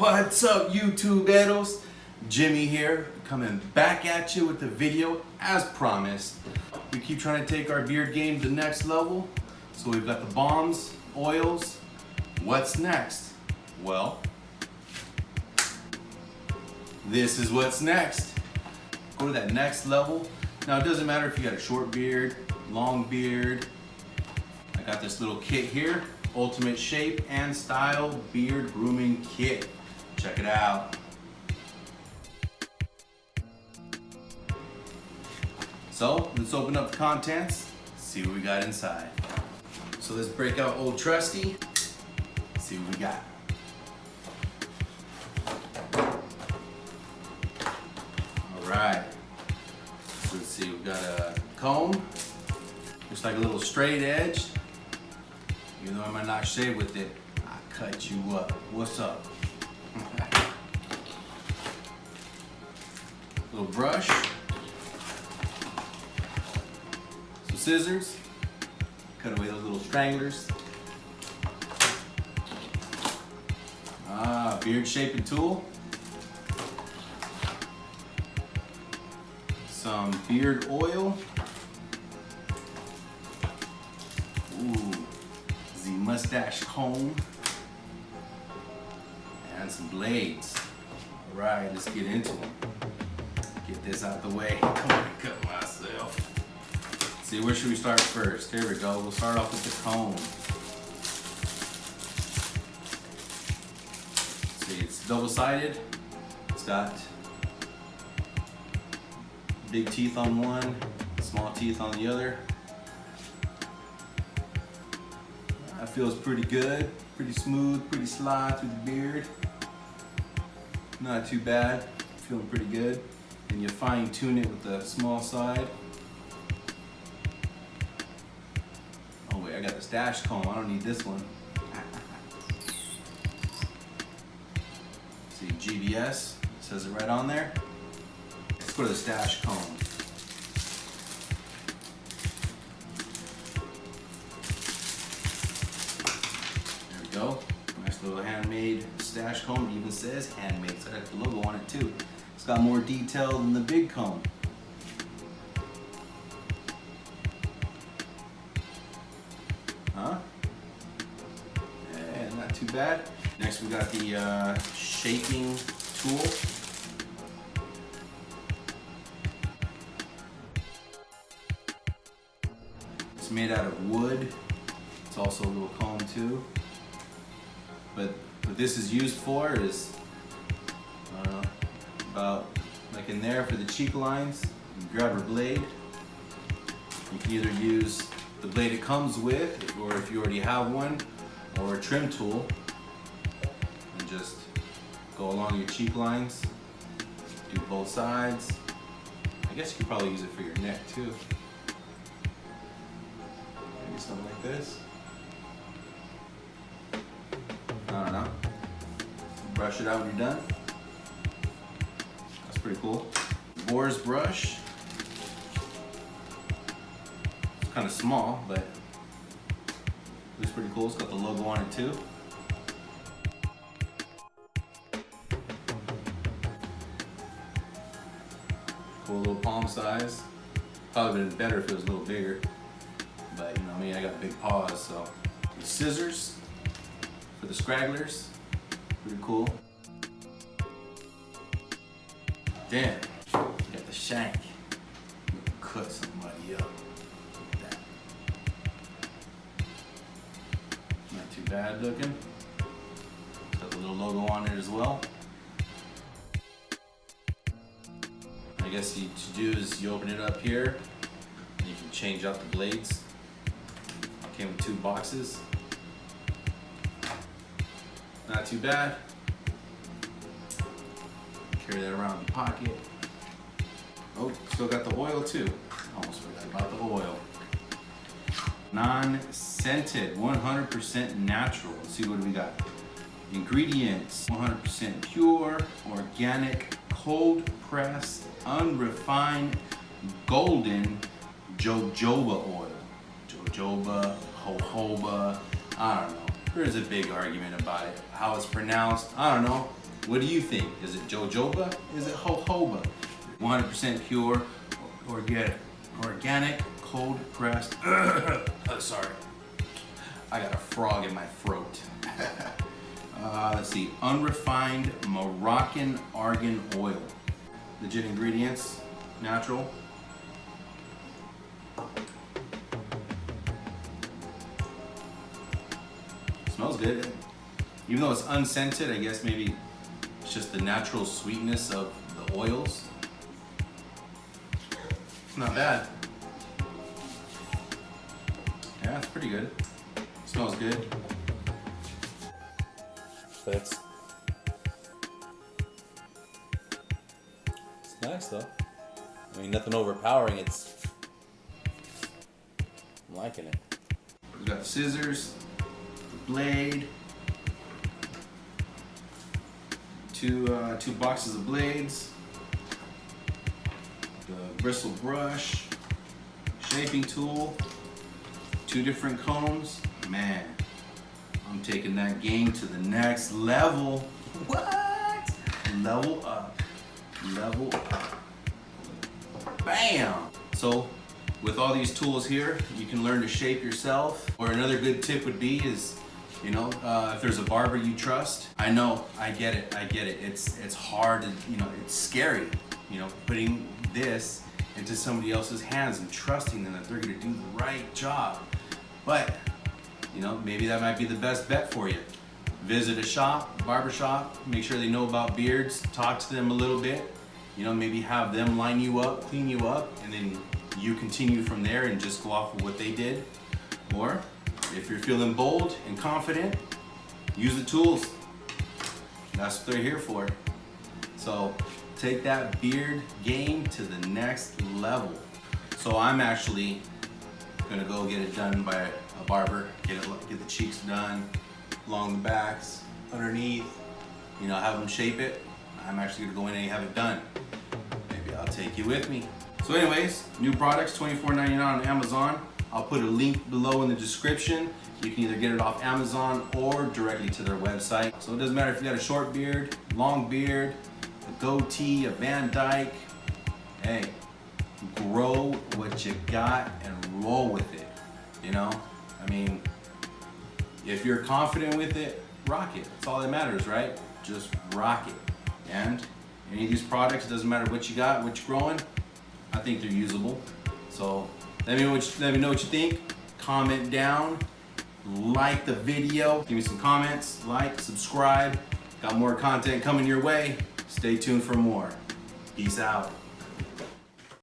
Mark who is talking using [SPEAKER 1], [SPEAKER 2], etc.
[SPEAKER 1] What's up, YouTuberos? Jimmy here, coming back at you with the video as promised. We keep trying to take our beard game to the next level. So we've got the bombs, oils. What's next? Well, this is what's next. Go to that next level. Now it doesn't matter if you got a short beard, long beard. I got this little kit here, Ultimate Shape and Style Beard Grooming Kit. Check it out. So let's open up the contents, see what we got inside. So let's break out Old Trusty, see what we got. All right, so let's see, we got a comb, looks like a little straight edge. Even though I might not shave with it, I cut you up. What's up? Little brush. Some scissors. Cut away those little stranglers. Beard shaping tool. Some beard oil. Ooh. The mustache comb and some blades. All right, let's get into them. Get this out the way. Come on, cut myself. See, where should we start first? Here we go. We'll start off with the comb. See, it's double-sided. It's got big teeth on one, small teeth on the other. That feels pretty good, pretty smooth, pretty slide through the beard. Not too bad, feeling pretty good. And you fine tune it with the small side. Oh wait, I got the stash comb, I don't need this one. See, GBS, says it right on there. Let's go to the stash comb. Go. Nice little handmade stash comb. It even says handmade, so I got the logo on it too. It's got more detail than the big comb. Huh? Yeah, not too bad. Next we got the shaping tool. It's made out of wood. It's also a little comb too. But what this is used for is about like in there for the cheek lines. You grab a blade. You can either use the blade it comes with, or if you already have one, or a trim tool, and just go along your cheek lines. Do both sides. I guess you could probably use it for your neck too. Maybe something like this. I don't know. Brush it out when you're done. That's pretty cool. Boar's brush. It's kind of small, but looks pretty cool. It's got the logo on it too. Cool little palm size. Probably been better if it was a little bigger, but you know me, I got big paws, so. The scissors. For the scragglers, pretty cool. Damn, got the shank. Cut somebody up with that. Not too bad looking. Got the little logo on it as well. I guess what you do is you open it up here, and you can change out the blades. Came with 2 boxes. Not too bad. Carry that around the pocket. Oh, still got the oil too. Almost forgot about the oil. Non-scented, 100% natural. Let's see what we got. Ingredients, 100% pure, organic, cold pressed, unrefined, golden jojoba oil. Jojoba, jojoba, I don't know. There's a big argument about it. How it's pronounced, I don't know. What do you think? Is it jojoba? Is it jojoba? 100% pure, organic, cold pressed. Sorry. I got a frog in my throat. Let's see, unrefined Moroccan argan oil. Legit ingredients, natural. Smells good. Even though it's unscented, I guess maybe it's just the natural sweetness of the oils. It's not bad. Yeah, it's pretty good. Smells good.
[SPEAKER 2] But it's nice though. I mean, nothing overpowering. I'm liking it.
[SPEAKER 1] We've got the scissors, the blade, two boxes of blades, the bristle brush, shaping tool, 2 different combs. Man, I'm taking that game to the next level. What? Level up. Level up. Bam! So, with all these tools here, you can learn to shape yourself. Or another good tip would be is, you know, if there's a barber you trust. I know, I get it. It's hard, you know, it's scary, you know, putting this into somebody else's hands and trusting them that they're gonna do the right job. But, you know, maybe that might be the best bet for you. Visit a shop, barbershop, make sure they know about beards, talk to them a little bit, you know, maybe have them line you up, clean you up, and then you continue from there and just go off of what they did. Or if you're feeling bold and confident, use the tools. That's what they're here for. So take that beard game to the next level. So I'm actually gonna go get it done by a barber, get the cheeks done, along the backs, underneath, you know, have them shape it. I'm actually gonna go in and have it done. Maybe I'll take you with me. So anyways, new products, $24.99 on Amazon. I'll put a link below in the description. You can either get it off Amazon or directly to their website. So it doesn't matter if you got a short beard, long beard, a goatee, a Van Dyke. Hey, grow what you got and roll with it, you know? I mean, if you're confident with it, rock it. That's all that matters, right? Just rock it. And any of these products, it doesn't matter what you got, what you're growing, I think they're usable. So let me know what you think. Comment down, like the video, give me some comments, like, subscribe. Got more content coming your way. Stay tuned for more. Peace out.